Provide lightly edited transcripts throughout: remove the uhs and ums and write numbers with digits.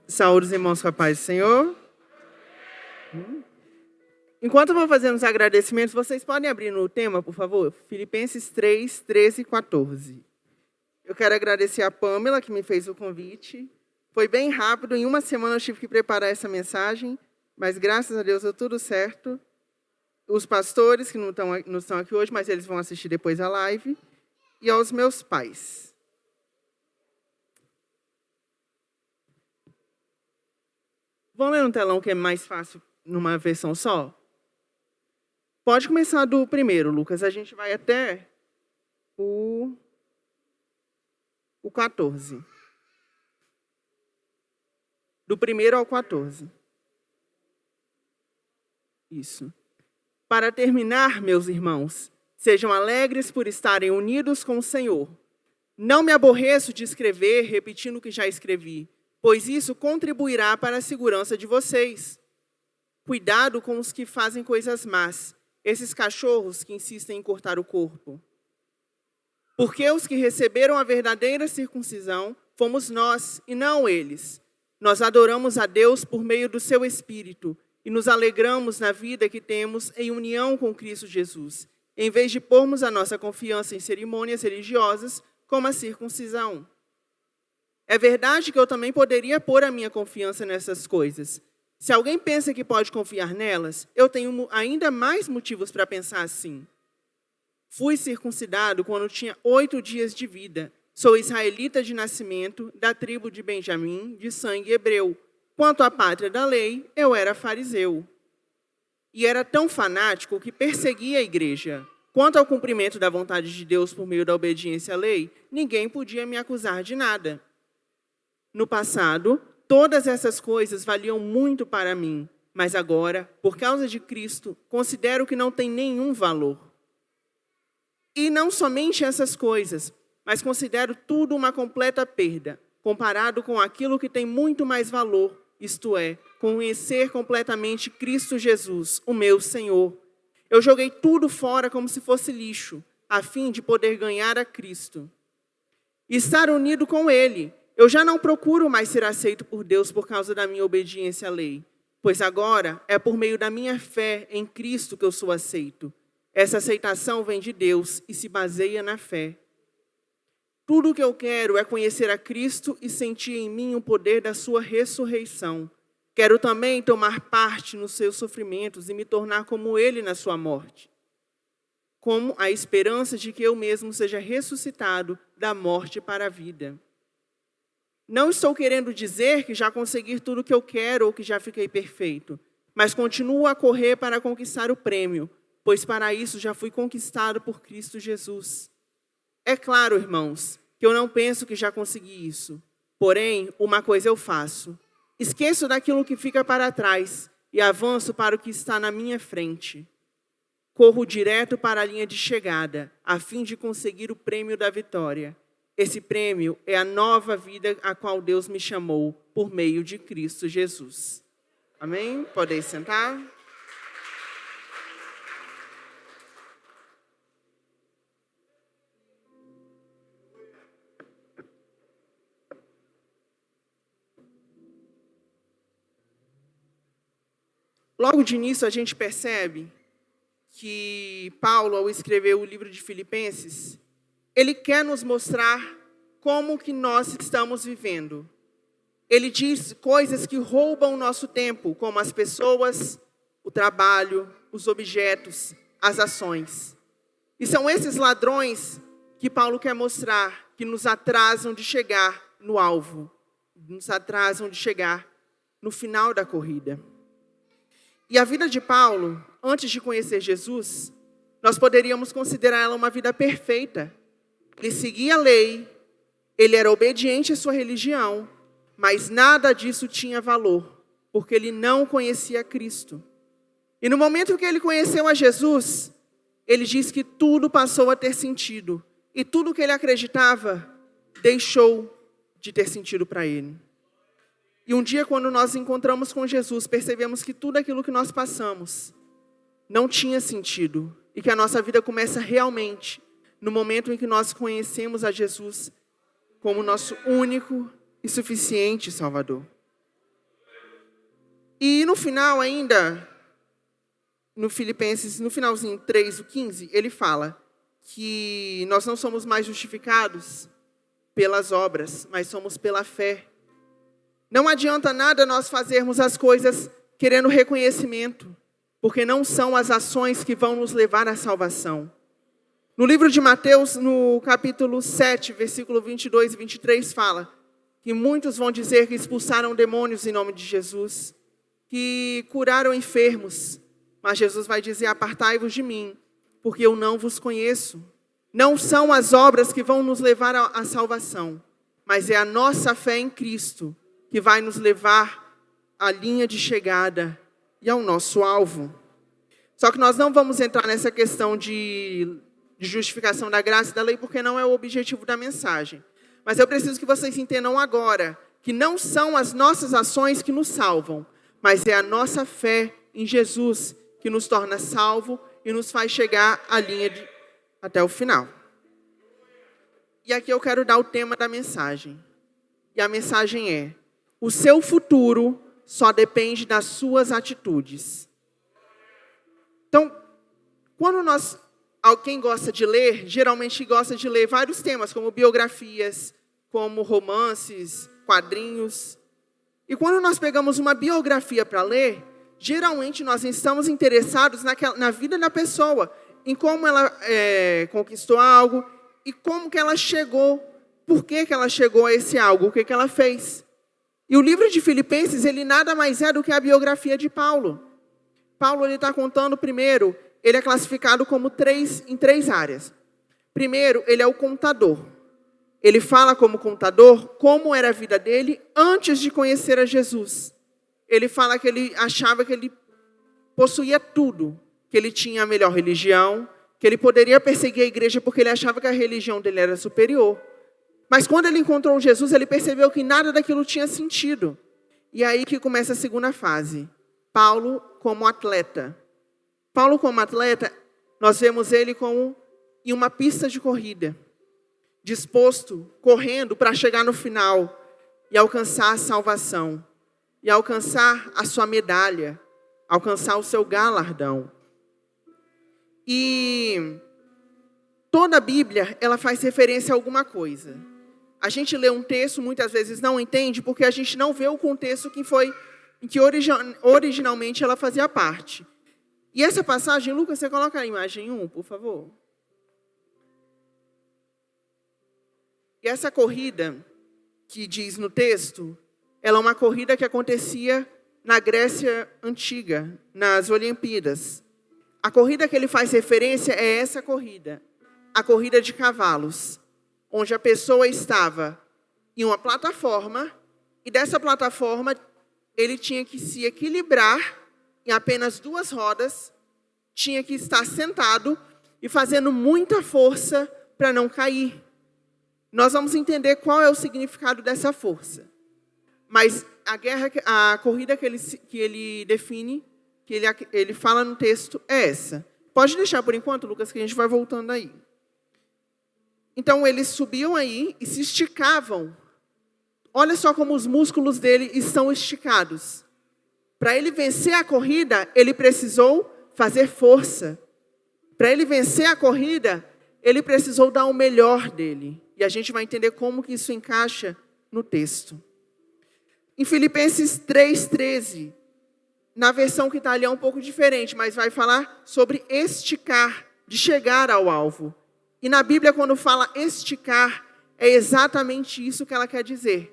Saúde, irmãos, com a paz do Senhor. Enquanto eu vou fazendo os agradecimentos, vocês podem abrir no tema, por favor? Filipenses 3, 13 e 14. Eu quero agradecer a Pamela, que me fez o convite. Foi bem rápido, em uma semana eu tive que preparar essa mensagem, mas graças a Deus deu tudo certo. Os pastores, que não estão aqui hoje, mas eles vão assistir depois a live. E aos meus pais. Vamos ler no telão, que é mais fácil numa versão só? Pode começar do primeiro, Lucas. A gente vai até o 14. Do primeiro ao 14. Isso. Para terminar, meus irmãos, sejam alegres por estarem unidos com o Senhor. Não me aborreço de escrever, repetindo o que já escrevi, pois isso contribuirá para a segurança de vocês. Cuidado com os que fazem coisas más, esses cachorros que insistem em cortar o corpo. Porque os que receberam a verdadeira circuncisão fomos nós, e não eles. Nós adoramos a Deus por meio do seu Espírito e nos alegramos na vida que temos em união com Cristo Jesus, em vez de pormos a nossa confiança em cerimônias religiosas, como a circuncisão. É verdade que eu também poderia pôr a minha confiança nessas coisas. Se alguém pensa que pode confiar nelas, eu tenho ainda mais motivos para pensar assim. Fui circuncidado quando tinha 8 dias de vida. Sou israelita de nascimento, da tribo de Benjamim, de sangue hebreu. Quanto à pátria da lei, eu era fariseu. E era tão fanático que perseguia a igreja. Quanto ao cumprimento da vontade de Deus por meio da obediência à lei, ninguém podia me acusar de nada. No passado, todas essas coisas valiam muito para mim, mas agora, por causa de Cristo, considero que não tem nenhum valor. E não somente essas coisas, mas considero tudo uma completa perda, comparado com aquilo que tem muito mais valor, isto é, conhecer completamente Cristo Jesus, o meu Senhor. Eu joguei tudo fora como se fosse lixo, a fim de poder ganhar a Cristo. E estar unido com Ele. Eu já não procuro mais ser aceito por Deus por causa da minha obediência à lei, pois agora é por meio da minha fé em Cristo que eu sou aceito. Essa aceitação vem de Deus e se baseia na fé. Tudo o que eu quero é conhecer a Cristo e sentir em mim o poder da sua ressurreição. Quero também tomar parte nos seus sofrimentos e me tornar como Ele na sua morte, como a esperança de que eu mesmo seja ressuscitado da morte para a vida. Não estou querendo dizer que já consegui tudo o que eu quero ou que já fiquei perfeito, mas continuo a correr para conquistar o prêmio, pois para isso já fui conquistado por Cristo Jesus. É claro, irmãos, que eu não penso que já consegui isso. Porém, uma coisa eu faço. Esqueço daquilo que fica para trás e avanço para o que está na minha frente. Corro direto para a linha de chegada, a fim de conseguir o prêmio da vitória. Esse prêmio é a nova vida a qual Deus me chamou por meio de Cristo Jesus. Amém? Podem sentar. Logo de início a gente percebe que Paulo, ao escrever o livro de Filipenses, ele quer nos mostrar como que nós estamos vivendo. Ele diz coisas que roubam o nosso tempo, como as pessoas, o trabalho, os objetos, as ações. E são esses ladrões que Paulo quer mostrar, que nos atrasam de chegar no alvo, nos atrasam de chegar no final da corrida. E a vida de Paulo, antes de conhecer Jesus, nós poderíamos considerar ela uma vida perfeita. Ele seguia a lei, ele era obediente à sua religião, mas nada disso tinha valor, porque ele não conhecia Cristo. E no momento que ele conheceu a Jesus, ele diz que tudo passou a ter sentido, e tudo que ele acreditava deixou de ter sentido para ele. E um dia, quando nós encontramos com Jesus, percebemos que tudo aquilo que nós passamos não tinha sentido, e que a nossa vida começa realmente no momento em que nós conhecemos a Jesus como nosso único e suficiente Salvador. E no final ainda, no Filipenses, no finalzinho 3:15, ele fala que nós não somos mais justificados pelas obras, mas somos pela fé. Não adianta nada nós fazermos as coisas querendo reconhecimento, porque não são as ações que vão nos levar à salvação. No livro de Mateus, no capítulo 7, versículo 22 e 23, fala que muitos vão dizer que expulsaram demônios em nome de Jesus, que curaram enfermos, mas Jesus vai dizer: apartai-vos de mim, porque eu não vos conheço. Não são as obras que vão nos levar à salvação, mas é a nossa fé em Cristo que vai nos levar à linha de chegada e ao nosso alvo. Só que nós não vamos entrar nessa questão de justificação da graça e da lei, porque não é o objetivo da mensagem. Mas eu preciso que vocês entendam agora que não são as nossas ações que nos salvam, mas é a nossa fé em Jesus que nos torna salvo e nos faz chegar à linha até o final. E aqui eu quero dar o tema da mensagem. E a mensagem é: o seu futuro só depende das suas atitudes. Então, quem gosta de ler, geralmente gosta de ler vários temas, como biografias, como romances, quadrinhos. E quando nós pegamos uma biografia para ler, geralmente nós estamos interessados na vida da pessoa, em como ela conquistou algo e como que ela chegou, por que ela chegou a esse algo, o que ela fez. E o livro de Filipenses, ele nada mais é do que a biografia de Paulo. Paulo está contando primeiro, ele é classificado como em três áreas. Primeiro, ele é o contador. Ele fala como contador como era a vida dele antes de conhecer a Jesus. Ele fala que ele achava que ele possuía tudo, que ele tinha a melhor religião, que ele poderia perseguir a igreja porque ele achava que a religião dele era superior. Mas quando ele encontrou Jesus, ele percebeu que nada daquilo tinha sentido. E aí que começa a segunda fase. Paulo como atleta. Paulo como atleta, nós vemos ele como em uma pista de corrida, disposto, correndo para chegar no final e alcançar a salvação, e alcançar a sua medalha, alcançar o seu galardão. E toda a Bíblia, ela faz referência a alguma coisa. A gente lê um texto, muitas vezes não entende, porque a gente não vê o contexto em que originalmente ela fazia parte. E essa passagem, Lucas, você coloca a imagem 1, por favor. E essa corrida, que diz no texto, ela é uma corrida que acontecia na Grécia Antiga, nas Olimpíadas. A corrida que ele faz referência é essa corrida, a corrida de cavalos, onde a pessoa estava em uma plataforma, e dessa plataforma ele tinha que se equilibrar em apenas 2 rodas, tinha que estar sentado e fazendo muita força para não cair. Nós vamos entender qual é o significado dessa força. Mas a corrida que ele define, que ele fala no texto, é essa. Pode deixar por enquanto, Lucas, que a gente vai voltando aí. Então, eles subiam aí e se esticavam. Olha só como os músculos dele estão esticados. Para ele vencer a corrida, ele precisou fazer força. Para ele vencer a corrida, ele precisou dar o melhor dele. E a gente vai entender como que isso encaixa no texto. Em Filipenses 3:13, na versão que está ali é um pouco diferente, mas vai falar sobre esticar, de chegar ao alvo. E na Bíblia, quando fala esticar, é exatamente isso que ela quer dizer.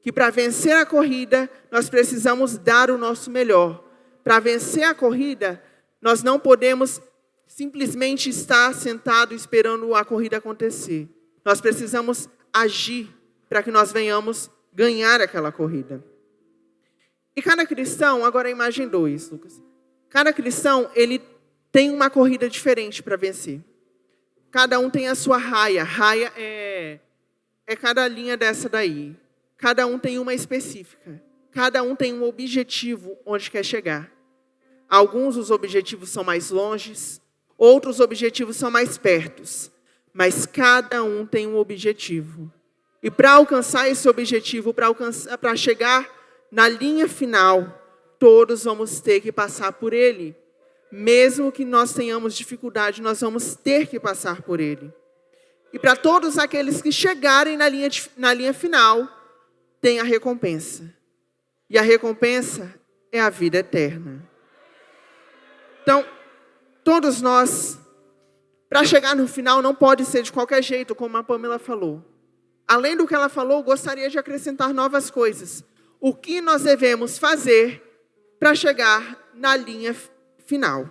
Que para vencer a corrida, nós precisamos dar o nosso melhor. Para vencer a corrida, nós não podemos simplesmente estar sentado esperando a corrida acontecer. Nós precisamos agir para que nós venhamos ganhar aquela corrida. E cada cristão, agora a imagem 2, Lucas. Cada cristão, ele tem uma corrida diferente para vencer. Cada um tem a sua raia. Raia é cada linha dessa daí. Cada um tem uma específica. Cada um tem um objetivo onde quer chegar. Alguns os objetivos são mais longes, outros objetivos são mais pertos. mas cada um tem um objetivo. E para alcançar esse objetivo, para chegar na linha final, todos vamos ter que passar por ele. Mesmo que nós tenhamos dificuldade, nós vamos ter que passar por ele. E para todos aqueles que chegarem na linha final, tem a recompensa. E a recompensa é a vida eterna. Então, todos nós, para chegar no final, não pode ser de qualquer jeito, como a Pamela falou. Além do que ela falou, gostaria de acrescentar novas coisas. O que nós devemos fazer para chegar na linha final?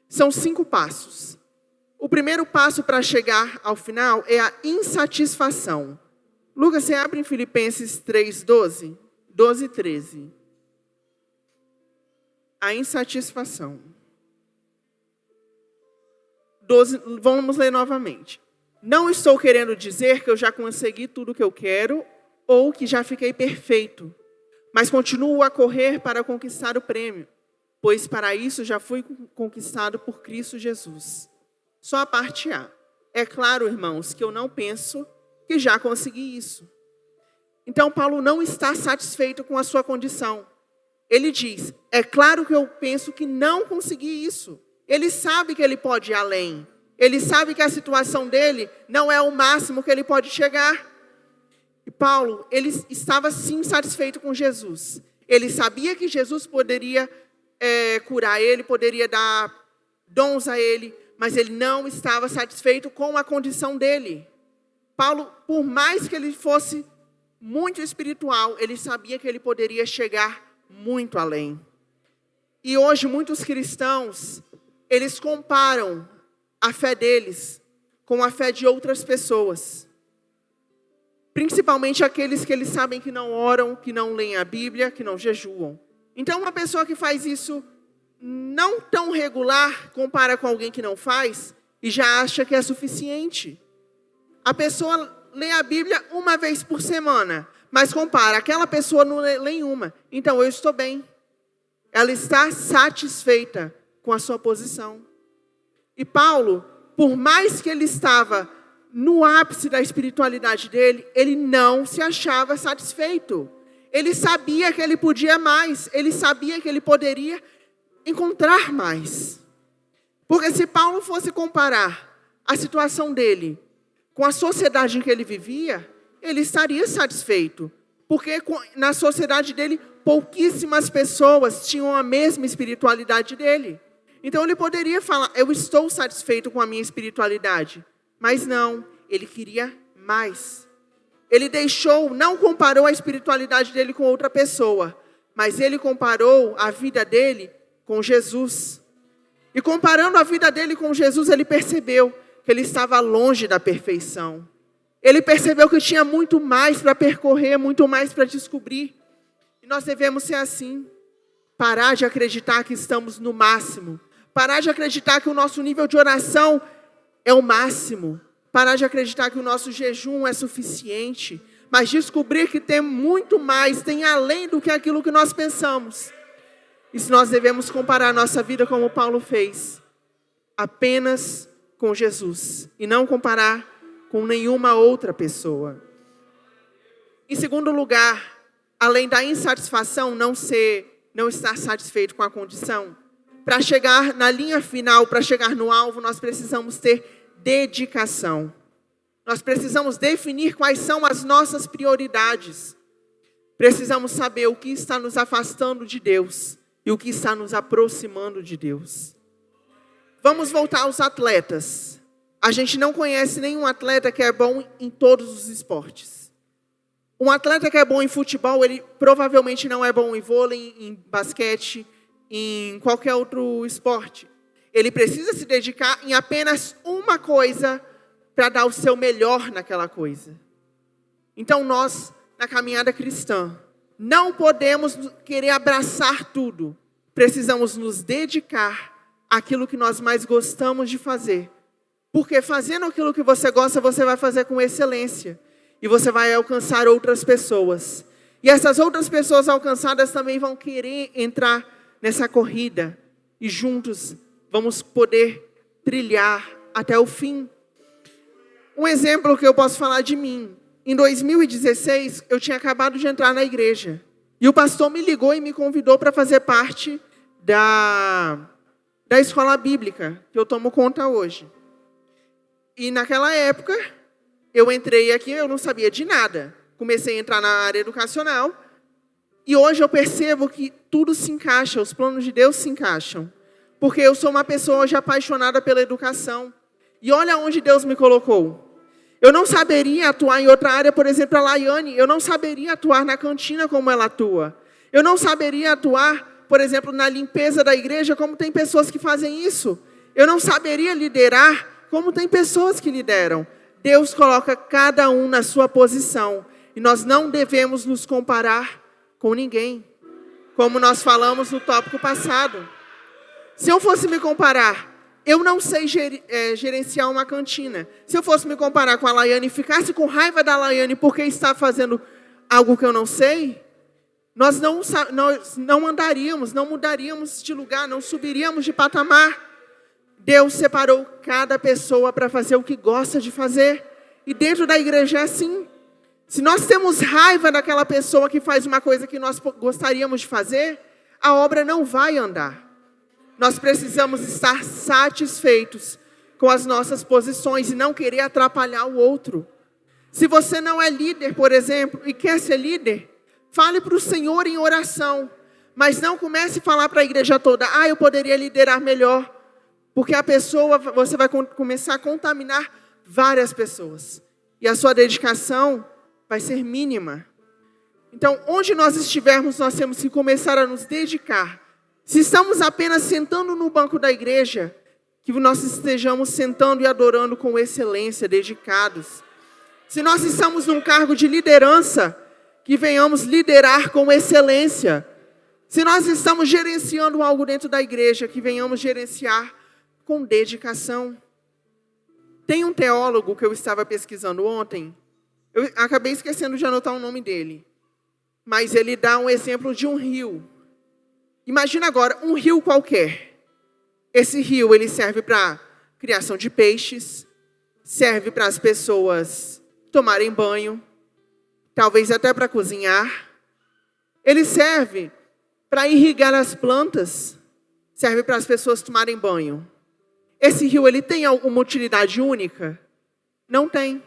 São 5 passos. O primeiro passo para chegar ao final é a insatisfação. Lucas, você abre em Filipenses 3:12, 12 e 13. A insatisfação. 12, vamos ler novamente. Não estou querendo dizer que eu já consegui tudo o que eu quero ou que já fiquei perfeito, mas continuo a correr para conquistar o prêmio, pois para isso já fui conquistado por Cristo Jesus. Só a parte A. É claro, irmãos, que eu não penso que já consegui isso. Então, Paulo não está satisfeito com a sua condição. Ele diz, é claro que eu penso que não consegui isso. Ele sabe que ele pode ir além. Ele sabe que a situação dele não é o máximo que ele pode chegar. E Paulo, ele estava sim satisfeito com Jesus. Ele sabia que Jesus poderia curar ele, poderia dar dons a ele, mas ele não estava satisfeito com a condição dele. Paulo, por mais que ele fosse muito espiritual, ele sabia que ele poderia chegar muito além. E hoje muitos cristãos, eles comparam a fé deles com a fé de outras pessoas. Principalmente aqueles que eles sabem que não oram, que não leem a Bíblia, que não jejuam. Então uma pessoa que faz isso não tão regular, compara com alguém que não faz e já acha que é suficiente. A pessoa lê a Bíblia uma vez por semana, mas compara, aquela pessoa não lê nenhuma. Então eu estou bem. Ela está satisfeita com a sua posição. E Paulo, por mais que ele estava no ápice da espiritualidade dele, ele não se achava satisfeito. Ele sabia que ele podia mais, ele sabia que ele poderia encontrar mais. Porque se Paulo fosse comparar a situação dele com a sociedade em que ele vivia, ele estaria satisfeito. Porque na sociedade dele, pouquíssimas pessoas tinham a mesma espiritualidade dele. Então ele poderia falar, eu estou satisfeito com a minha espiritualidade. Mas não, ele queria mais. Ele não comparou a espiritualidade dele com outra pessoa, mas ele comparou a vida dele com Jesus. E comparando a vida dele com Jesus, ele percebeu que ele estava longe da perfeição. Ele percebeu que tinha muito mais para percorrer, muito mais para descobrir. E nós devemos ser assim. Parar de acreditar que estamos no máximo. Parar de acreditar que o nosso nível de oração é o máximo. Parar de acreditar que o nosso jejum é suficiente. Mas descobrir que tem muito mais, tem além do que aquilo que nós pensamos. E se nós devemos comparar a nossa vida como Paulo fez, apenas com Jesus. E não comparar com nenhuma outra pessoa. Em segundo lugar, além da insatisfação, não estar satisfeito com a condição, para chegar na linha final, para chegar no alvo, nós precisamos ter dedicação. Nós precisamos definir quais são as nossas prioridades. Precisamos saber o que está nos afastando de Deus e o que está nos aproximando de Deus. Vamos voltar aos atletas. A gente não conhece nenhum atleta que é bom em todos os esportes. Um atleta que é bom em futebol, ele provavelmente não é bom em vôlei, em basquete, em qualquer outro esporte. Ele precisa se dedicar em apenas uma coisa para dar o seu melhor naquela coisa. Então nós, na caminhada cristã, não podemos querer abraçar tudo. Precisamos nos dedicar àquilo que nós mais gostamos de fazer. Porque fazendo aquilo que você gosta, você vai fazer com excelência. E você vai alcançar outras pessoas. E essas outras pessoas alcançadas também vão querer entrar nessa corrida. E juntos vamos poder trilhar até o fim. Um exemplo que eu posso falar de mim. Em 2016, eu tinha acabado de entrar na igreja. E o pastor me ligou e me convidou para fazer parte da escola bíblica, que eu tomo conta hoje. E naquela época, eu entrei aqui, eu não sabia de nada. Comecei a entrar na área educacional. E hoje eu percebo que tudo se encaixa, os planos de Deus se encaixam. Porque eu sou uma pessoa hoje apaixonada pela educação. E olha onde Deus me colocou. Eu não saberia atuar em outra área, por exemplo, a Laiane. Eu não saberia atuar na cantina como ela atua. Eu não saberia atuar, por exemplo, na limpeza da igreja, como tem pessoas que fazem isso. Eu não saberia liderar, como tem pessoas que lideram. Deus coloca cada um na sua posição. E nós não devemos nos comparar com ninguém. Como nós falamos no tópico passado. Se eu fosse me comparar, eu não sei gerenciar uma cantina. Se eu fosse me comparar com a Laiane e ficasse com raiva da Laiane porque está fazendo algo que eu não sei, nós não andaríamos, não mudaríamos de lugar, não subiríamos de patamar. Deus separou cada pessoa para fazer o que gosta de fazer. E dentro da igreja é assim. Se nós temos raiva daquela pessoa que faz uma coisa que nós gostaríamos de fazer, a obra não vai andar. Nós precisamos estar satisfeitos com as nossas posições e não querer atrapalhar o outro. Se você não é líder, por exemplo, e quer ser líder, fale para o Senhor em oração. Mas não comece a falar para a igreja toda, eu poderia liderar melhor. Porque você vai começar a contaminar várias pessoas. E a sua dedicação vai ser mínima. Então, onde nós estivermos, nós temos que começar a nos dedicar. Se estamos apenas sentando no banco da igreja, que nós estejamos sentando e adorando com excelência, dedicados. Se nós estamos num cargo de liderança, que venhamos liderar com excelência. Se nós estamos gerenciando algo dentro da igreja, que venhamos gerenciar com dedicação. Tem um teólogo que eu estava pesquisando ontem, eu acabei esquecendo de anotar o nome dele, mas ele dá um exemplo de um rio. Imagina agora, um rio qualquer. Esse rio, ele serve para criação de peixes, serve para as pessoas tomarem banho, talvez até para cozinhar. Ele serve para irrigar as plantas, serve para as pessoas tomarem banho. Esse rio, ele tem alguma utilidade única? Não tem.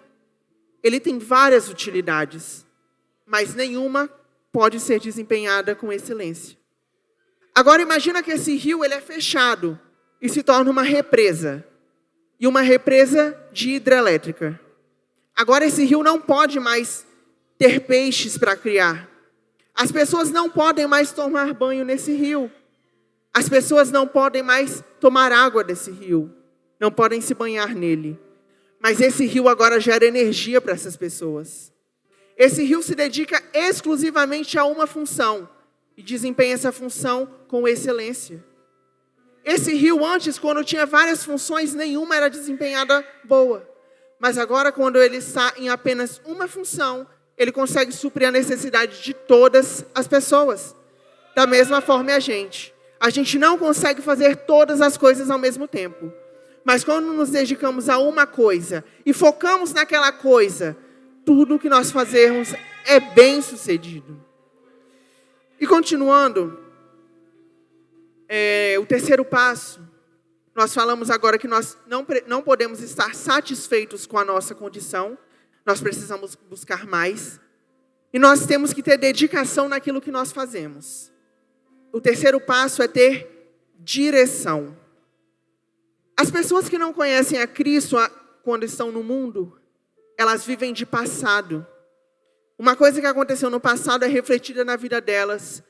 Ele tem várias utilidades, mas nenhuma pode ser desempenhada com excelência. Agora imagina que esse rio ele é fechado e se torna uma represa. E uma represa de hidrelétrica. Agora esse rio não pode mais ter peixes para criar. As pessoas não podem mais tomar banho nesse rio. As pessoas não podem mais tomar água desse rio. Não podem se banhar nele. Mas esse rio agora gera energia para essas pessoas. Esse rio se dedica exclusivamente a uma função. E desempenha essa função com excelência. Esse rio antes, quando tinha várias funções, nenhuma era desempenhada boa. Mas agora, quando ele está em apenas uma função, ele consegue suprir a necessidade de todas as pessoas. Da mesma forma é a gente. A gente não consegue fazer todas as coisas ao mesmo tempo. Mas quando nos dedicamos a uma coisa e focamos naquela coisa, tudo o que nós fazermos é bem sucedido. E continuando, o terceiro passo, nós falamos agora que nós não podemos estar satisfeitos com a nossa condição, nós precisamos buscar mais, e nós temos que ter dedicação naquilo que nós fazemos. O terceiro passo é ter direção. As pessoas que não conhecem a Cristo quando estão no mundo, elas vivem de passado. Uma coisa que aconteceu no passado é refletida na vida delas.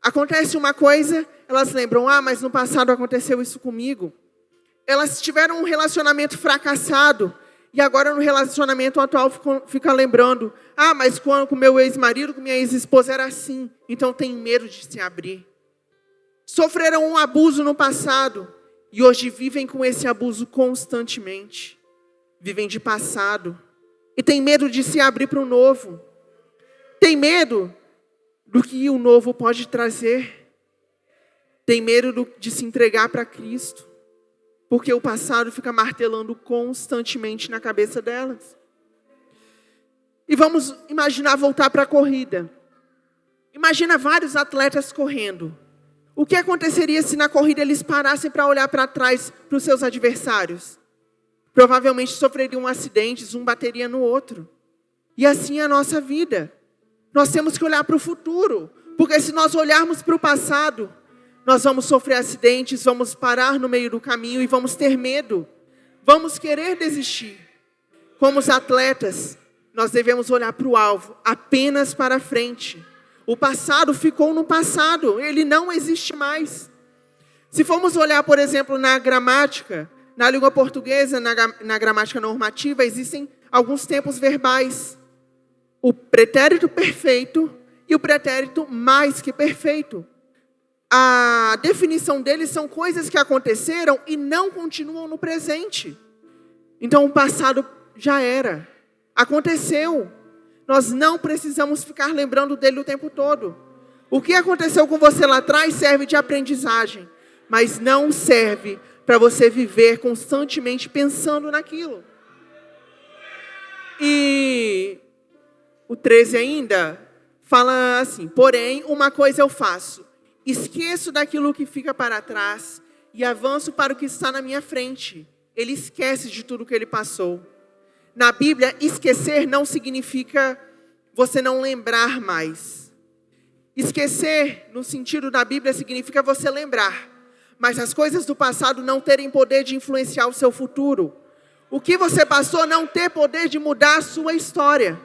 Acontece uma coisa, elas lembram, mas no passado aconteceu isso comigo. Elas tiveram um relacionamento fracassado, e agora no relacionamento atual fica lembrando, mas com o meu ex-marido, com minha ex-esposa era assim, então tem medo de se abrir. Sofreram um abuso no passado, e hoje vivem com esse abuso constantemente. Vivem de passado, e tem medo de se abrir para o novo. Tem medo do que o novo pode trazer. Tem medo de se entregar para Cristo. porque o passado fica martelando constantemente na cabeça delas. E vamos imaginar voltar para a corrida. Imagina vários atletas correndo. O que aconteceria se na corrida eles parassem para olhar para trás para os seus adversários? Provavelmente sofreriam acidentes, um bateria no outro. E assim é a nossa vida. Nós temos que olhar para o futuro, porque se nós olharmos para o passado, nós vamos sofrer acidentes, vamos parar no meio do caminho e vamos ter medo. Vamos querer desistir. Como os atletas, nós devemos olhar para o alvo, apenas para frente. O passado ficou no passado, ele não existe mais. Se formos olhar, por exemplo, na gramática, na língua portuguesa, na gramática normativa, existem alguns tempos verbais. O pretérito perfeito e o pretérito mais que perfeito. A definição deles são coisas que aconteceram e não continuam no presente. Então o passado já era, aconteceu. Nós não precisamos ficar lembrando dele o tempo todo. O que aconteceu com você lá atrás serve de aprendizagem, mas não serve para você viver constantemente pensando naquilo. E o 13 ainda fala assim: porém, uma coisa eu faço, esqueço daquilo que fica para trás e avanço para o que está na minha frente. Ele esquece de tudo que ele passou. Na Bíblia, esquecer não significa você não lembrar mais. Esquecer, no sentido da Bíblia, significa você lembrar, mas as coisas do passado não terem poder de influenciar o seu futuro. O que você passou não ter poder de mudar a sua história.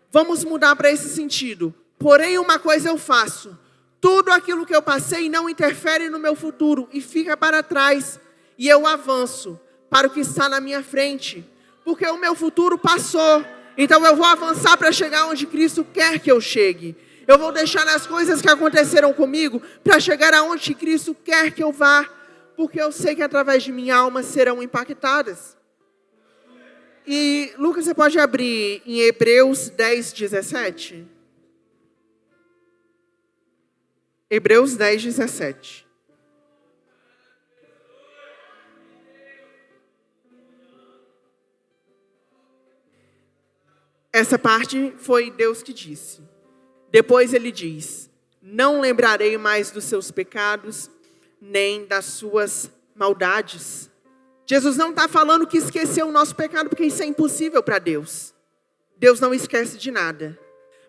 Vamos mudar para esse sentido. Porém, uma coisa eu faço. Tudo aquilo que eu passei não interfere no meu futuro e fica para trás. E eu avanço para o que está na minha frente. Porque o meu futuro passou. Então eu vou avançar para chegar onde Cristo quer que eu chegue. Eu vou deixar as coisas que aconteceram comigo para chegar aonde Cristo quer que eu vá. Porque eu sei que através de minha alma serão impactadas. E Lucas, você pode abrir em Hebreus 10, 17? Hebreus 10, 17. Essa parte foi Deus que disse. Depois ele diz: não lembrarei mais dos seus pecados, nem das suas maldades. Jesus não está falando que esqueceu o nosso pecado, porque isso é impossível para Deus. Deus não esquece de nada.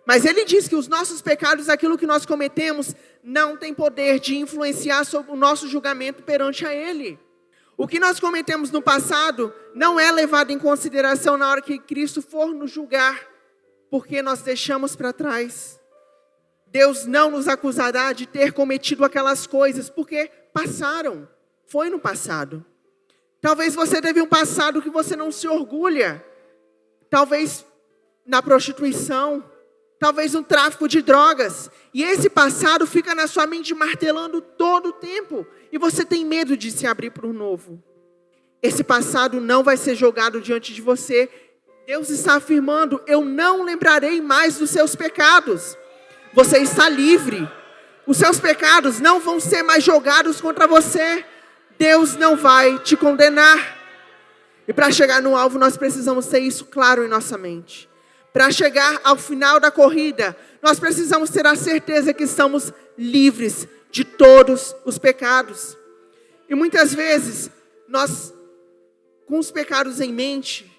Mas ele diz que os nossos pecados, aquilo que nós cometemos, não tem poder de influenciar sobre o nosso julgamento perante a Ele. O que nós cometemos no passado não é levado em consideração na hora que Cristo for nos julgar, porque nós deixamos para trás. Deus não nos acusará de ter cometido aquelas coisas, porque passaram, foi no passado. Talvez você teve um passado que você não se orgulha. Talvez na prostituição, talvez no tráfico de drogas. E esse passado fica na sua mente martelando todo o tempo. E você tem medo de se abrir para o novo. Esse passado não vai ser jogado diante de você. Deus está afirmando: eu não lembrarei mais dos seus pecados. Você está livre. Os seus pecados não vão ser mais jogados contra você. Deus não vai te condenar. E para chegar no alvo, nós precisamos ter isso claro em nossa mente. Para chegar ao final da corrida, nós precisamos ter a certeza que estamos livres de todos os pecados. E muitas vezes, nós, com os pecados em mente,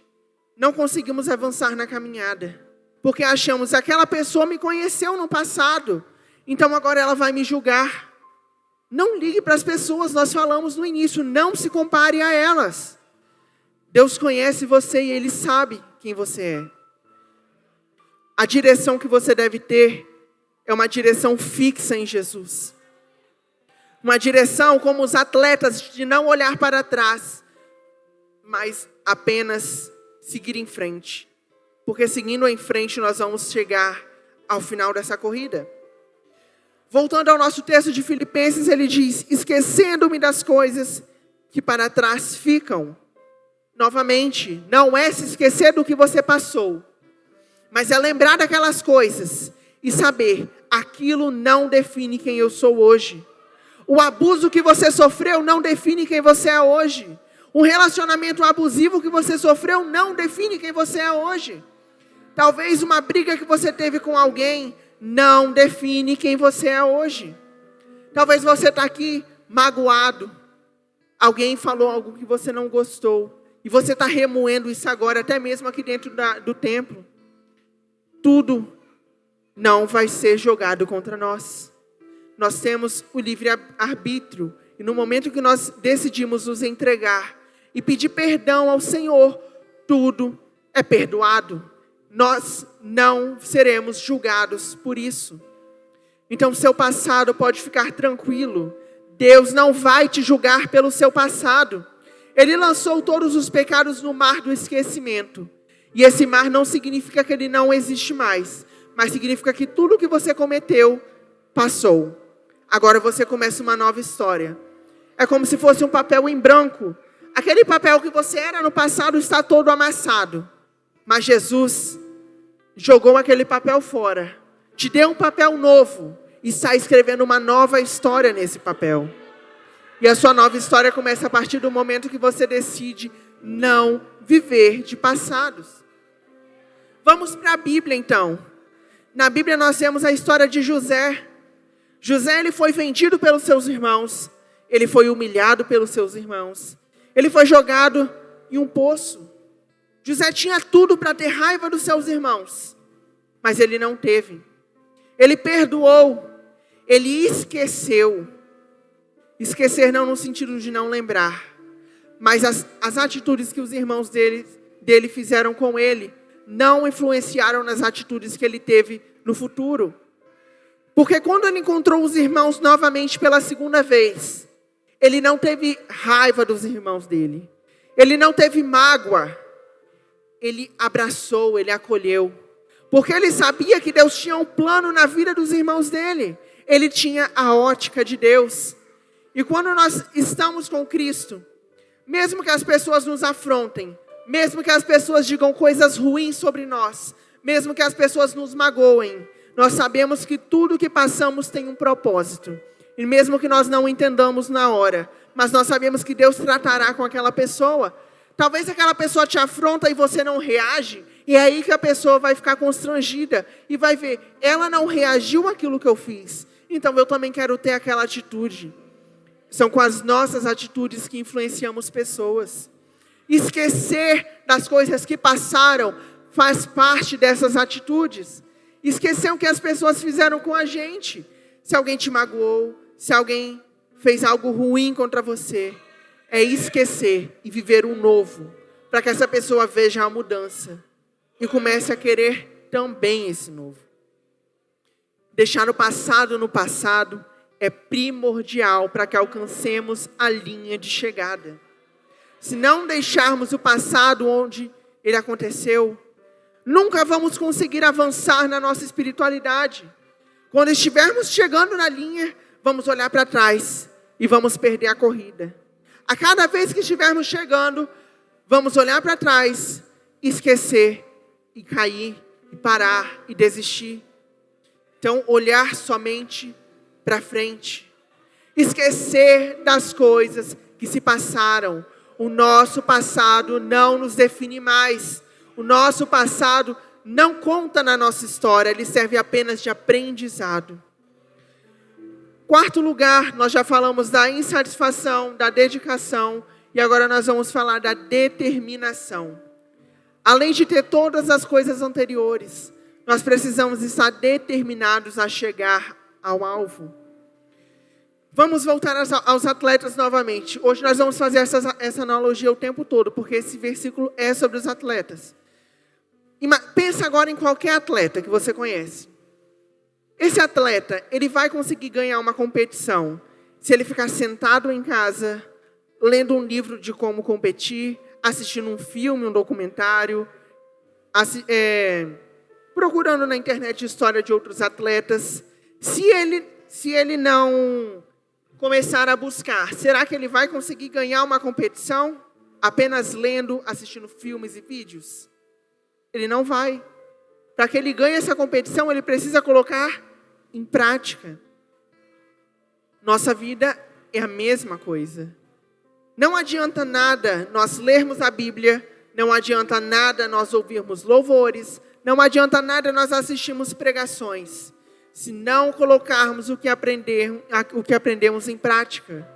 não conseguimos avançar na caminhada. Porque achamos: aquela pessoa me conheceu no passado, então agora ela vai me julgar. Não ligue para as pessoas, nós falamos no início, não se compare a elas. Deus conhece você e Ele sabe quem você é. A direção que você deve ter é uma direção fixa em Jesus. Uma direção como os atletas, de não olhar para trás, mas apenas seguir em frente. Porque seguindo em frente nós vamos chegar ao final dessa corrida. Voltando ao nosso texto de Filipenses, ele diz: esquecendo-me das coisas que para trás ficam. Novamente, não é se esquecer do que você passou, mas é lembrar daquelas coisas e saber: aquilo não define quem eu sou hoje. O abuso que você sofreu não define quem você é hoje. Um relacionamento abusivo que você sofreu não define quem você é hoje. Talvez uma briga que você teve com alguém não define quem você é hoje. Talvez você está aqui magoado. Alguém falou algo que você não gostou. E você está remoendo isso agora, até mesmo aqui dentro do templo. Tudo não vai ser jogado contra nós. Nós temos o livre-arbítrio. E no momento que nós decidimos nos entregar e pedir perdão ao Senhor, tudo é perdoado. Nós não seremos julgados por isso. Então, seu passado pode ficar tranquilo. Deus não vai te julgar pelo seu passado. Ele lançou todos os pecados no mar do esquecimento. E esse mar não significa que ele não existe mais, mas significa que tudo que você cometeu passou. Agora você começa uma nova história. É como se fosse um papel em branco. Aquele papel que você era no passado está todo amassado. Mas Jesus jogou aquele papel fora. Te deu um papel novo. E está escrevendo uma nova história nesse papel. E a sua nova história começa a partir do momento que você decide não viver de passados. Vamos para a Bíblia então. Na Bíblia nós temos a história de José. José, ele foi vendido pelos seus irmãos. Ele foi humilhado pelos seus irmãos. Ele foi jogado em um poço. José tinha tudo para ter raiva dos seus irmãos. Mas ele não teve. Ele perdoou. Ele esqueceu. Esquecer não no sentido de não lembrar. Mas as atitudes que os irmãos dele fizeram com ele não influenciaram nas atitudes que ele teve no futuro. Porque quando ele encontrou os irmãos novamente pela segunda vez, ele não teve raiva dos irmãos dele. Ele não teve mágoa. Ele abraçou, ele acolheu. Porque ele sabia que Deus tinha um plano na vida dos irmãos dele. Ele tinha a ótica de Deus. E quando nós estamos com Cristo, mesmo que as pessoas nos afrontem, mesmo que as pessoas digam coisas ruins sobre nós, mesmo que as pessoas nos magoem, nós sabemos que tudo que passamos tem um propósito. E mesmo que nós não entendamos na hora, mas nós sabemos que Deus tratará com aquela pessoa. Talvez aquela pessoa te afronta e você não reage, e é aí que a pessoa vai ficar constrangida e vai ver, ela não reagiu àquilo que eu fiz, então eu também quero ter aquela atitude. São com as nossas atitudes que influenciamos pessoas. Esquecer das coisas que passaram faz parte dessas atitudes. Esquecer o que as pessoas fizeram com a gente. Se alguém te magoou, se alguém fez algo ruim contra você, é esquecer e viver um novo, para que essa pessoa veja a mudança e comece a querer também esse novo. Deixar o passado no passado é primordial para que alcancemos a linha de chegada. Se não deixarmos o passado onde ele aconteceu, nunca vamos conseguir avançar na nossa espiritualidade. Quando estivermos chegando na linha, vamos olhar para trás e vamos perder a corrida. A cada vez que estivermos chegando, vamos olhar para trás, esquecer e cair, e parar e desistir. Então, olhar somente para frente. Esquecer das coisas que se passaram. O nosso passado não nos define mais. O nosso passado não conta na nossa história, ele serve apenas de aprendizado. Quarto lugar, nós já falamos da insatisfação, da dedicação, e agora nós vamos falar da determinação. Além de ter todas as coisas anteriores, nós precisamos estar determinados a chegar ao alvo. Vamos voltar aos atletas novamente. Hoje nós vamos fazer essa analogia o tempo todo, porque esse versículo é sobre os atletas. Pensa agora em qualquer atleta que você conhece. Esse atleta, ele vai conseguir ganhar uma competição se ele ficar sentado em casa, lendo um livro de como competir, assistindo um filme, um documentário, procurando na internet história de outros atletas. Se ele não começar a buscar, será que ele vai conseguir ganhar uma competição apenas lendo, assistindo filmes e vídeos? Ele não vai. Para que ele ganhe essa competição, ele precisa colocar em prática. Nossa vida é a mesma coisa. Não adianta nada nós lermos a Bíblia, não adianta nada nós ouvirmos louvores, não adianta nada nós assistirmos pregações, se não colocarmos o que aprendemos em prática.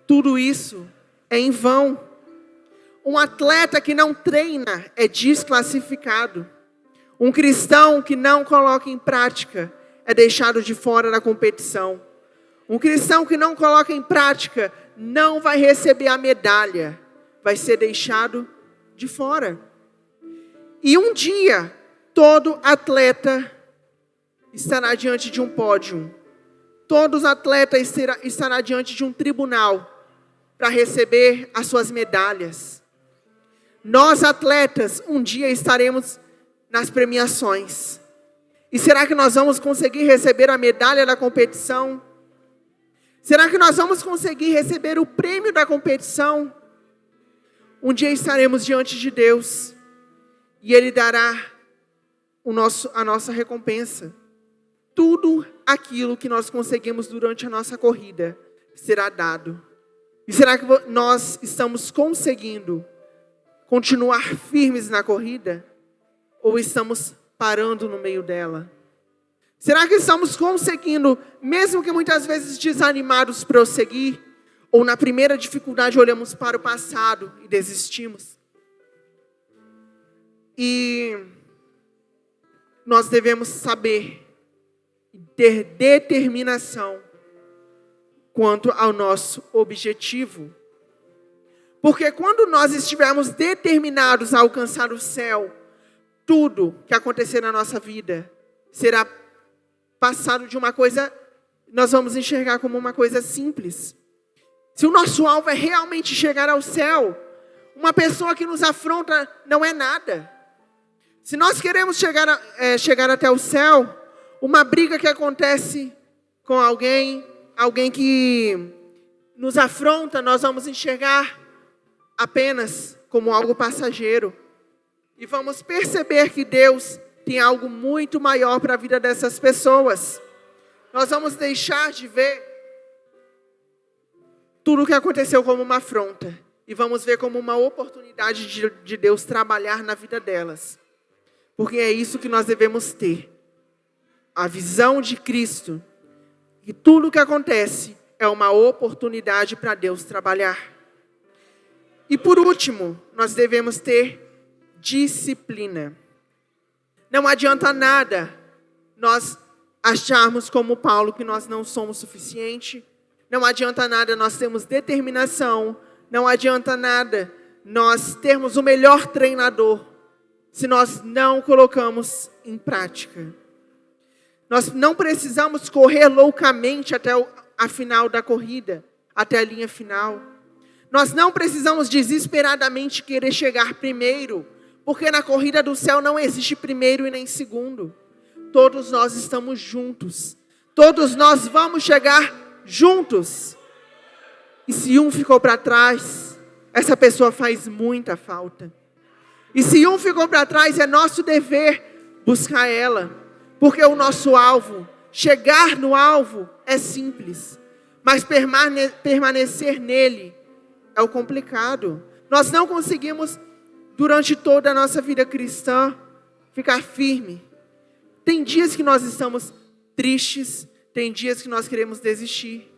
Tudo isso é em vão. Um atleta que não treina é desclassificado. Um cristão que não coloca em prática é deixado de fora da competição. Um cristão que não coloca em prática não vai receber a medalha, vai ser deixado de fora. E um dia, todo atleta estará diante de um pódio. Todo atleta estará diante de um tribunal para receber as suas medalhas. Nós, atletas, um dia estaremos nas premiações. E será que nós vamos conseguir receber a medalha da competição? Será que nós vamos conseguir receber o prêmio da competição? Um dia estaremos diante de Deus e Ele dará a nossa recompensa. Tudo aquilo que nós conseguimos durante a nossa corrida será dado. E será que nós estamos conseguindo continuar firmes na corrida? Ou estamos parando no meio dela? Será que estamos conseguindo, mesmo que muitas vezes desanimados, prosseguir? Ou na primeira dificuldade olhamos para o passado e desistimos? E nós devemos saber e ter determinação quanto ao nosso objetivo. Porque quando nós estivermos determinados a alcançar o céu, tudo que acontecer na nossa vida será passado de uma coisa, nós vamos enxergar como uma coisa simples. Se o nosso alvo é realmente chegar ao céu, uma pessoa que nos afronta não é nada. Se nós queremos chegar até o céu, uma briga que acontece com alguém que nos afronta, nós vamos enxergar apenas como algo passageiro. E vamos perceber que Deus tem algo muito maior para a vida dessas pessoas. Nós vamos deixar de ver tudo o que aconteceu como uma afronta. E vamos ver como uma oportunidade de Deus trabalhar na vida delas. Porque é isso que nós devemos ter. A visão de Cristo. E tudo o que acontece é uma oportunidade para Deus trabalhar. E por último, nós devemos ter disciplina. Não adianta nada nós acharmos como Paulo que nós não somos suficientes. Não adianta nada nós termos determinação. Não adianta nada nós termos o melhor treinador se nós não colocamos em prática. Nós não precisamos correr loucamente até a final da corrida, até a linha final. Nós não precisamos desesperadamente querer chegar primeiro, porque na corrida do céu não existe primeiro e nem segundo. Todos nós estamos juntos. Todos nós vamos chegar juntos. E se um ficou para trás, essa pessoa faz muita falta. E se um ficou para trás, é nosso dever buscar ela. Porque o nosso alvo, chegar no alvo, é simples. Mas permanecer nele é o complicado. Nós não conseguimos, durante toda a nossa vida cristã, ficar firme. Tem dias que nós estamos tristes, tem dias que nós queremos desistir.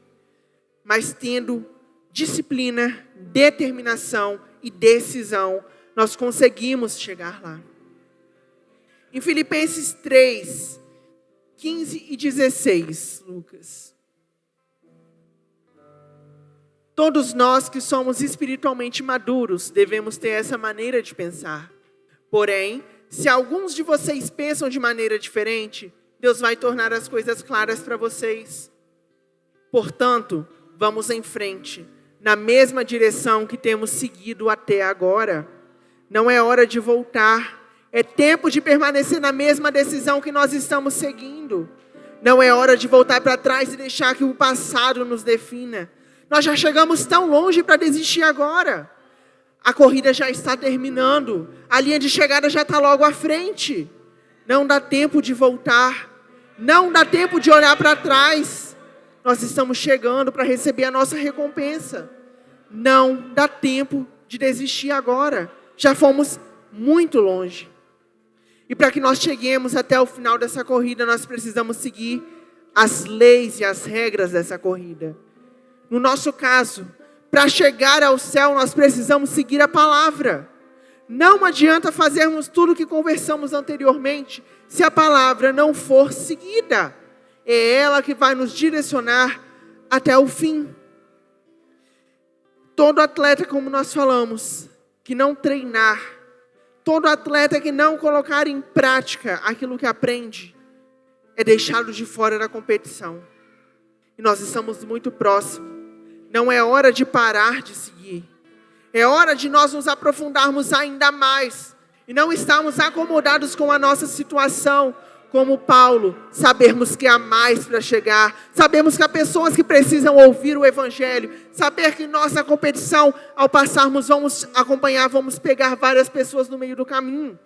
Mas tendo disciplina, determinação e decisão, nós conseguimos chegar lá. Em Filipenses 3, 15 e 16, Lucas. Todos nós que somos espiritualmente maduros devemos ter essa maneira de pensar. Porém, se alguns de vocês pensam de maneira diferente, Deus vai tornar as coisas claras para vocês. Portanto, vamos em frente, na mesma direção que temos seguido até agora. Não é hora de voltar. É tempo de permanecer na mesma decisão que nós estamos seguindo. Não é hora de voltar para trás e deixar que o passado nos defina. Nós já chegamos tão longe para desistir agora. A corrida já está terminando. A linha de chegada já está logo à frente. Não dá tempo de voltar. Não dá tempo de olhar para trás. nós estamos chegando para receber a nossa recompensa. Não dá tempo de desistir agora. Já fomos muito longe. E para que nós cheguemos até o final dessa corrida, nós precisamos seguir as leis e as regras dessa corrida. No nosso caso, para chegar ao céu, nós precisamos seguir a palavra. Não adianta fazermos tudo o que conversamos anteriormente, se a palavra não for seguida. É ela que vai nos direcionar até o fim. Todo atleta, como nós falamos, que não treinar, todo atleta que não colocar em prática aquilo que aprende, é deixado de fora da competição. E nós estamos muito próximos. Não é hora de parar de seguir. É hora de nós nos aprofundarmos ainda mais. E não estarmos acomodados com a nossa situação. Como Paulo, sabermos que há mais para chegar. Sabemos que há pessoas que precisam ouvir o Evangelho. Saber que nossa competição, ao passarmos, vamos acompanhar, vamos pegar várias pessoas no meio do caminho.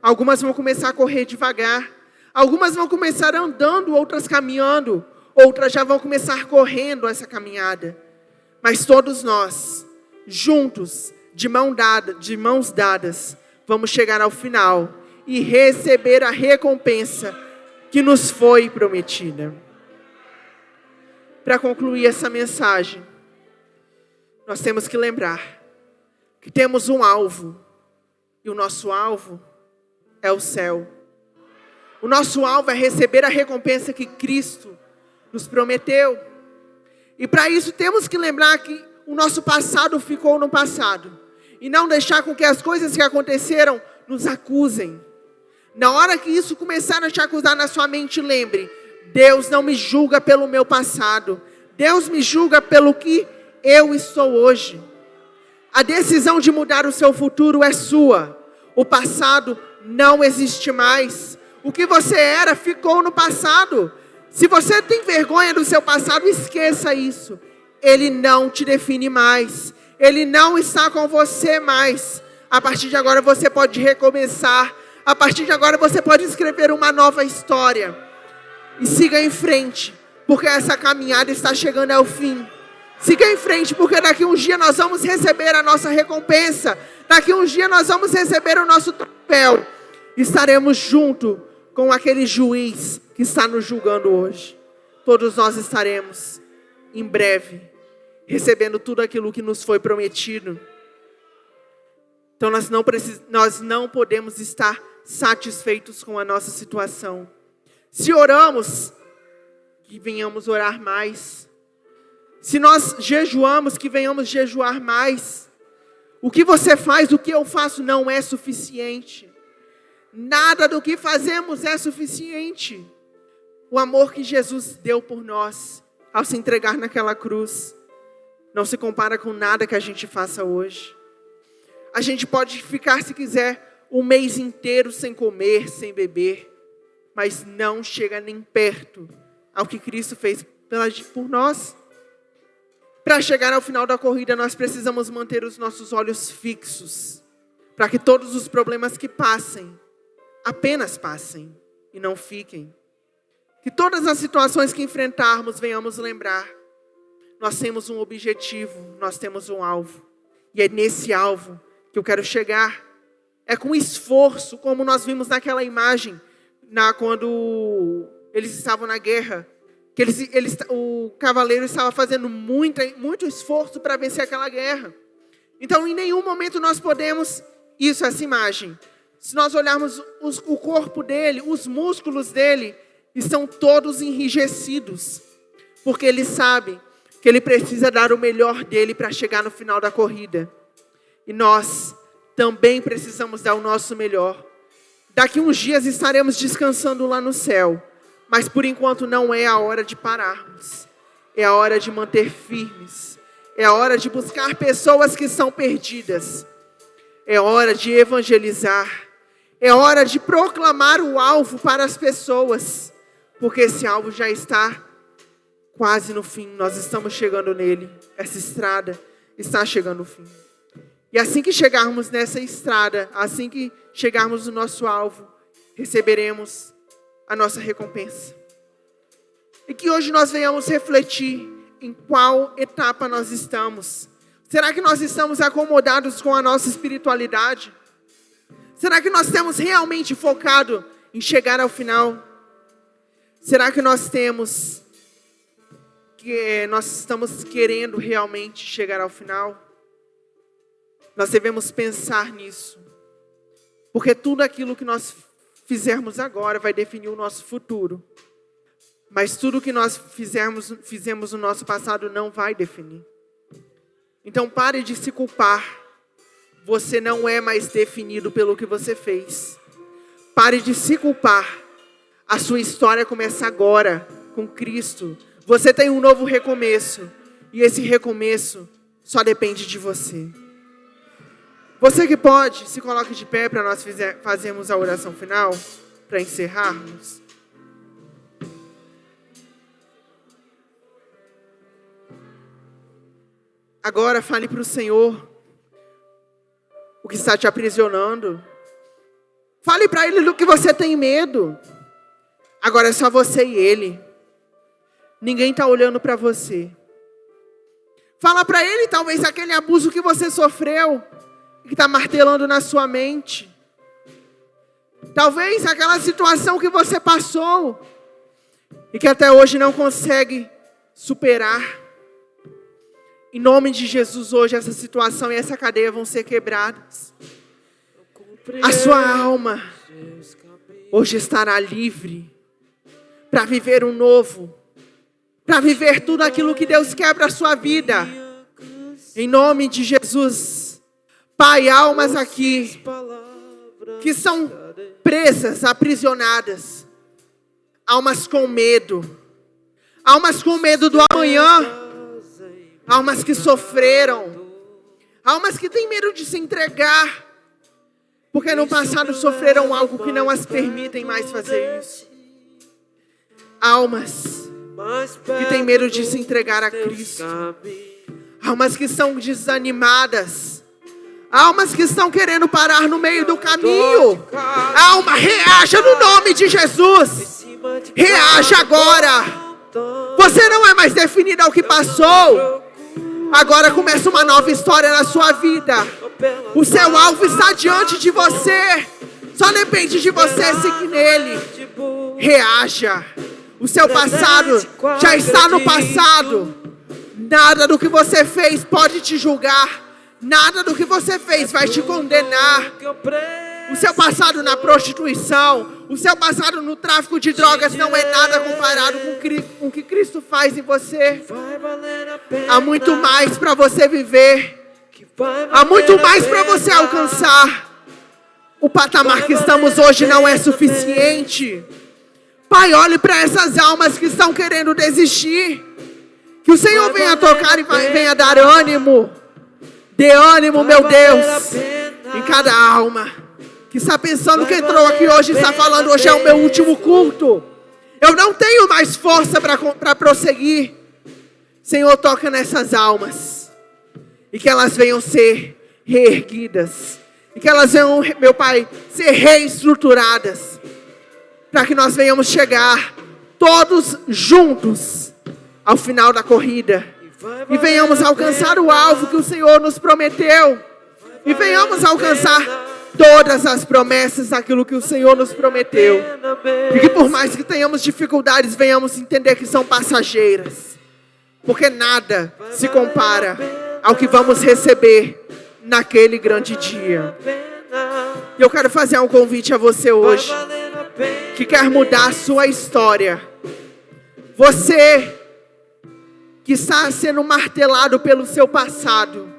Algumas vão começar a correr devagar. Algumas vão começar andando, outras caminhando. Outras já vão começar correndo essa caminhada. Mas todos nós, juntos, de mãos dadas, vamos chegar ao final e receber a recompensa que nos foi prometida. Para concluir essa mensagem, nós temos que lembrar que temos um alvo, e o nosso alvo é o céu. O nosso alvo é receber a recompensa que Cristo nos prometeu. E para isso temos que lembrar que o nosso passado ficou no passado. E não deixar com que as coisas que aconteceram nos acusem. Na hora que isso começar a te acusar na sua mente, lembre: Deus não me julga pelo meu passado. Deus me julga pelo que eu estou hoje. A decisão de mudar o seu futuro é sua. O passado não existe mais. O que você era ficou no passado. Se você tem vergonha do seu passado, esqueça isso. Ele não te define mais. Ele não está com você mais. A partir de agora você pode recomeçar. A partir de agora você pode escrever uma nova história. E siga em frente, porque essa caminhada está chegando ao fim. Siga em frente, porque daqui um dia nós vamos receber a nossa recompensa. Daqui um dia nós vamos receber o nosso troféu. Estaremos junto com aquele juiz que está nos julgando hoje. Todos nós estaremos, em breve, recebendo tudo aquilo que nos foi prometido. Então nós não podemos estar satisfeitos com a nossa situação. Se oramos, que venhamos orar mais. Se nós jejuamos, que venhamos jejuar mais. O que você faz, o que eu faço não é suficiente. Nada do que fazemos é suficiente. O amor que Jesus deu por nós, ao se entregar naquela cruz, não se compara com nada que a gente faça hoje. A gente pode ficar, se quiser, um mês inteiro sem comer, sem beber, mas não chega nem perto ao que Cristo fez por nós. Para chegar ao final da corrida, nós precisamos manter os nossos olhos fixos, para que todos os problemas que passem, apenas passem e não fiquem. Que todas as situações que enfrentarmos, venhamos lembrar, nós temos um objetivo, nós temos um alvo. E é nesse alvo que eu quero chegar. É com esforço, como nós vimos naquela imagem, quando eles estavam na guerra, que o cavaleiro estava fazendo muito esforço para vencer aquela guerra. Então, em nenhum momento nós podemos, essa imagem, se nós olharmos o corpo dele, os músculos dele, estão todos enrijecidos, porque ele sabe que ele precisa dar o melhor dele para chegar no final da corrida. E nós também precisamos dar o nosso melhor. Daqui uns dias estaremos descansando lá no céu, mas por enquanto não é a hora de pararmos. É a hora de manter firmes. É a hora de buscar pessoas que estão perdidas. É hora de evangelizar. É hora de proclamar o alvo para as pessoas. Porque esse alvo já está quase no fim. Nós estamos chegando nele. Essa estrada está chegando no fim. E assim que chegarmos nessa estrada, assim que chegarmos no nosso alvo, receberemos a nossa recompensa. E que hoje nós venhamos refletir em qual etapa nós estamos. Será que nós estamos acomodados com a nossa espiritualidade? Será que nós temos realmente focado em chegar ao final? Será que nós estamos querendo realmente chegar ao final? Nós devemos pensar nisso. Porque tudo aquilo que nós fizermos agora vai definir o nosso futuro. Mas tudo que nós fizemos no nosso passado não vai definir. Então pare de se culpar. Você não é mais definido pelo que você fez. Pare de se culpar. A sua história começa agora, com Cristo. Você tem um novo recomeço. E esse recomeço só depende de você. Você que pode, se coloque de pé para nós fazermos a oração final, para encerrarmos. Agora fale para o Senhor o que está te aprisionando. Fale para Ele do que você tem medo. Agora é só você e Ele. Ninguém está olhando para você. Fala para Ele talvez aquele abuso que você sofreu, que está martelando na sua mente. Talvez aquela situação que você passou e que até hoje não consegue superar. Em nome de Jesus, hoje essa situação e essa cadeia vão ser quebradas. A sua alma hoje estará livre para viver um novo, para viver tudo aquilo que Deus quer para a sua vida. Em nome de Jesus. Pai, almas aqui que são presas, aprisionadas, almas com medo do amanhã, almas que sofreram, almas que têm medo de se entregar, porque no passado sofreram algo que não as permitem mais fazer isso. Almas que têm medo de se entregar a Cristo, almas que são desanimadas, almas que estão querendo parar no meio do caminho. Alma, reaja no nome de Jesus. Reaja agora. Você não é mais definido ao que passou. Agora começa uma nova história na sua vida. O seu alvo está diante de você. Só depende de você seguir nele. Reaja. O seu passado já está no passado. Nada do que você fez pode te julgar. Nada do que você fez vai te condenar. O seu passado na prostituição, o seu passado no tráfico de drogas não é nada comparado com o que Cristo faz em você. Há muito mais para você viver. Há muito mais para você alcançar. O patamar que estamos hoje não é suficiente. Pai, olhe para essas almas que estão querendo desistir. Que o Senhor venha tocar e venha dar ânimo. Dê ânimo, meu Deus, em cada alma que está pensando que entrou aqui hoje, está falando, hoje é o meu último culto. Eu não tenho mais força para prosseguir. Senhor, toca nessas almas. E que elas venham ser reerguidas. E que elas venham, meu Pai, ser reestruturadas. Para que nós venhamos chegar todos juntos ao final da corrida. E venhamos alcançar o alvo que o Senhor nos prometeu. E venhamos alcançar todas as promessas daquilo que o Senhor nos prometeu. E que por mais que tenhamos dificuldades, venhamos entender que são passageiras. Porque nada se compara ao que vamos receber naquele grande dia. E eu quero fazer um convite a você hoje, que quer mudar a sua história. Você que está sendo martelado pelo seu passado,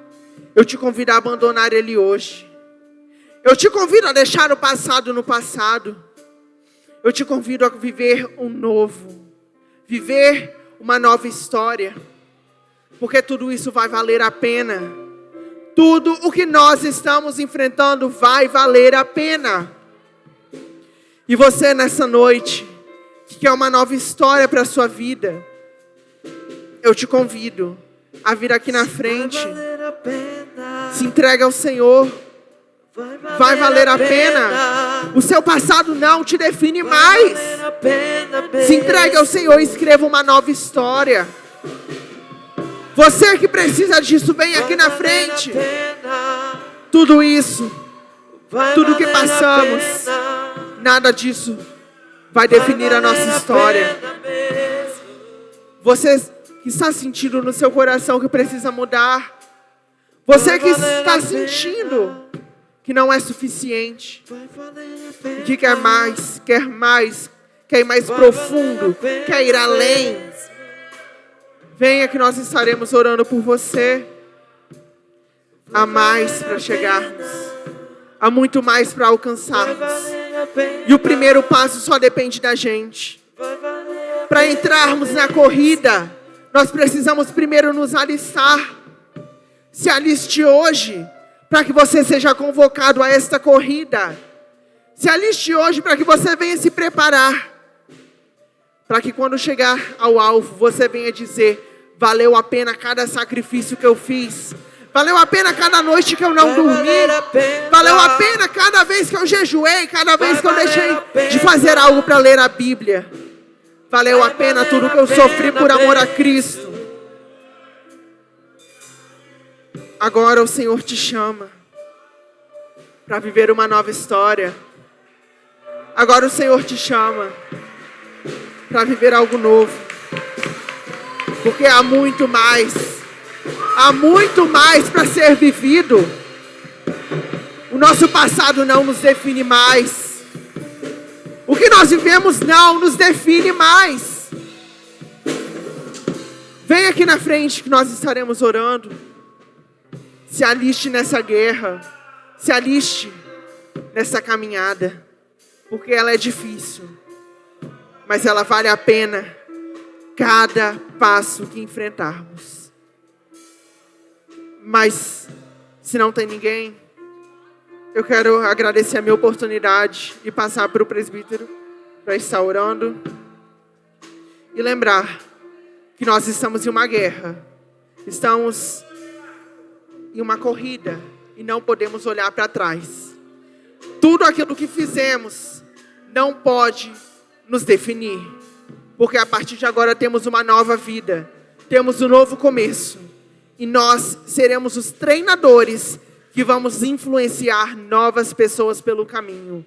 eu te convido a abandonar ele hoje. Eu te convido a deixar o passado no passado. Eu te convido a viver um novo, viver uma nova história, porque tudo isso vai valer a pena. Tudo o que nós estamos enfrentando vai valer a pena. E você nessa noite, que quer uma nova história para a sua vida, eu te convido a vir aqui na frente. Se entrega ao Senhor. Vai valer a pena. O seu passado não te define mais. Se entregue ao Senhor e escreva uma nova história. Você que precisa disso, vem aqui na frente. Tudo isso, tudo que passamos, nada disso vai definir a nossa história. Você que está sentindo no seu coração que precisa mudar. Você que está sentindo que não é suficiente. Que quer mais, quer ir mais profundo, quer ir além. Venha que nós estaremos orando por você. Há mais para chegarmos. Há muito mais para alcançarmos. E o primeiro passo só depende da gente. Para entrarmos na corrida, nós precisamos primeiro nos alistar. Se aliste hoje para que você seja convocado a esta corrida. Se aliste hoje para que você venha se preparar. Para que quando chegar ao alvo, você venha dizer: valeu a pena cada sacrifício que eu fiz. Valeu a pena cada noite que eu não dormi. Valeu a pena cada vez que eu jejuei, cada vez que eu deixei de fazer algo para ler a Bíblia. Valeu a pena tudo que eu sofri por amor a Cristo. Agora o Senhor te chama para viver uma nova história. Agora o Senhor te chama para viver algo novo. Porque há muito mais para ser vivido. O nosso passado não nos define mais. O que nós vivemos não nos define mais. Vem aqui na frente que nós estaremos orando. Se aliste nessa guerra. Se aliste nessa caminhada. Porque ela é difícil. Mas ela vale a pena cada passo que enfrentarmos. Mas se não tem ninguém, eu quero agradecer a minha oportunidade e passar para o presbítero para estar orando. E lembrar que nós estamos em uma guerra. Estamos em uma corrida e não podemos olhar para trás. Tudo aquilo que fizemos não pode nos definir. Porque a partir de agora temos uma nova vida. Temos um novo começo. E nós seremos os treinadores que vamos influenciar novas pessoas pelo caminho.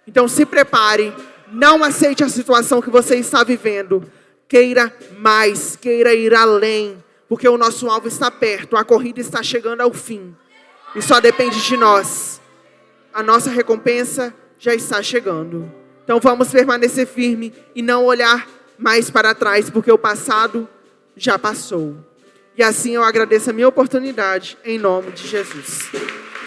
Então se prepare. Não aceite a situação que você está vivendo. Queira mais, queira ir além. Porque o nosso alvo está perto. A corrida está chegando ao fim. E só depende de nós. A nossa recompensa já está chegando. Então vamos permanecer firme e não olhar mais para trás, porque o passado já passou. E assim eu agradeço a minha oportunidade, em nome de Jesus.